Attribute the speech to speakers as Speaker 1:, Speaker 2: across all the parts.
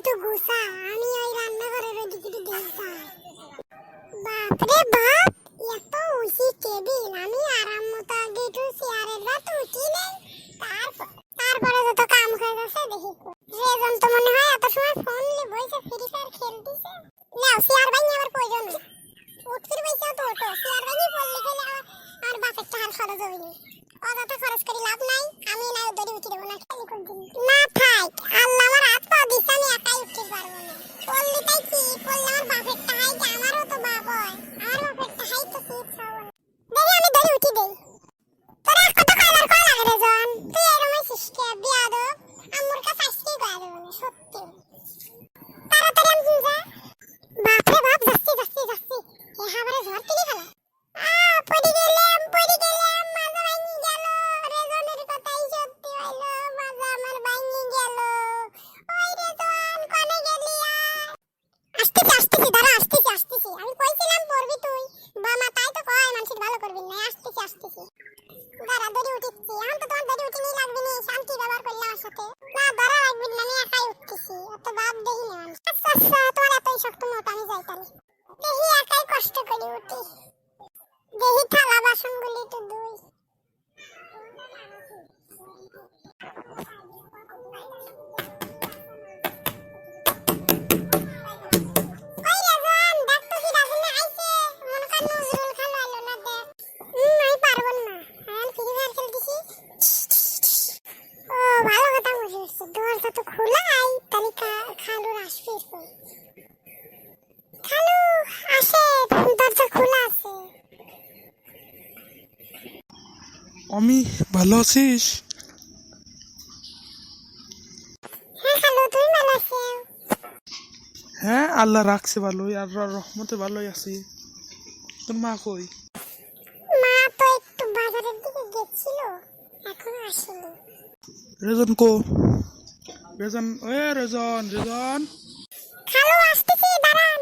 Speaker 1: তো গুছা আমি ওই রান্নাঘরের ওদিকে দেখতাম। বাপরে বাপ, এত উঁচু টেবিল। আমি আরাম মতো আগে একটু চেয়ারের রাত উঠি নেই। তারপরে যত কাম হয়ে গেছে দেখি রেজন তো মনে হয় এত সময় ফোন নিয়ে বসে ফ্রি ফায়ার খেলতেছে। নাও চেয়ার ভাঙি আবার প্রয়োজন নেই, উঠতে বসে তো ওঠো। চেয়ার ভাঙি পড়লে গেলে আমার বাপের টাকার খরচ হবে না, অযথা খরচ করে লাভ নাই। আমি না দড়ি উঠে দেবো না, খালি কোনদিন না থাক। আল্লাহ আমার হাত পা দিছে, আমি একাই উঠতে পারবো না। পড়লি তাই কি পড়লে আমার বাপের টাকাই, আমারও তো বাপ হয়, আমার বাপের টাকাই তো চিপস হবে। দেখি আমি দড়ি উঠি দেই। তোর এক কথা কয়লার কয় লাগে রে জন, তুই এরকম শিশকে বিয়াদব। আম্মুর কাছে আজকেই কয়া দেবো না, সত্যি। তাড়াতাড়ি আমি যা। বাপরে বাপ, যাচ্ছি যাচ্ছি যাচ্ছি। এ হাবারে ঝড় তুলি ফেলা। পড়ে গেলাম মাজা ভাঙি গেল। রেজনের কথাই সত্যি হইলো, মাজা আমার ভাঙি গেল। ওই রেজন কোনে গেলি? আসতেছি দাঁড়া, আসতেছি। আমি কইছিলাম পড়বি তুই, বাবা তাই তো কয় মানুষের ভালো করবি না। আসতেছি দাঁড়া, দড়ি উঠিচ্ছি। এখন তো তোমার দড়ি উঠিনি লাগবে না, শান্তি ব্যবহার করলে আমার সাথে না। দাঁড়া লাগবে না, আমি একাই উঠতেছি, অত বাপ দেখি না। আচ্ছা তোমার এতই শক্ত মত, আমি যাই তাহলে। দেখি একাই কষ্ট করে উঠি। দেখি থালা বাসনগুলি তো ধুই।
Speaker 2: আমি ভালো আছিস? হ্যাঁ, আল্লাহ রাখছে ভালোই, আল্লাহর রহমতে ভালোই আছি। তোর মা কই?
Speaker 1: মা তো একটু বাজারের দিকে গেছিল, এখন আসেনি।
Speaker 2: রেজন কো? রেজন, রেজন
Speaker 1: খালু আসতেছি, দাঁড়ান।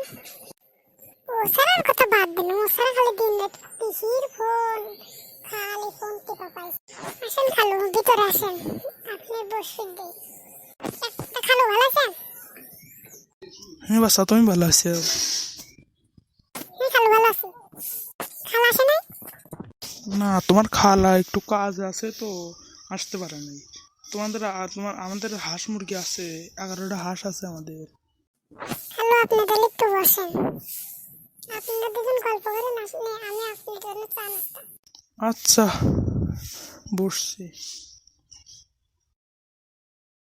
Speaker 1: ও স্যারের কথা বাদ দিন, ও স্যার খালি দিন রাত পিসির ফোন, খালি ফোন টিপা পাই। আসেন খালু, ভিতরে আসেন, আপনি বসে দেই। খালু ভালো আছেন?
Speaker 2: হ্যাঁ বাসা, তুমি ভালো আছো?
Speaker 1: হ্যাঁ খালু ভালো আছি। খালা আসে নাই?
Speaker 2: না, তোমার খালা একটু কাজ আছে তো আসতে পারে নাই। আমাদের হাঁস মুরগি আছে, 11টা হাঁস আছে আমাদের।
Speaker 1: খালু আপনি তাহলে একটু বসেন, আপনারা দুজন গল্প করেন, আসলে আমি আপনার জন্য চা নাস্তা।
Speaker 2: আচ্ছা, বসছি।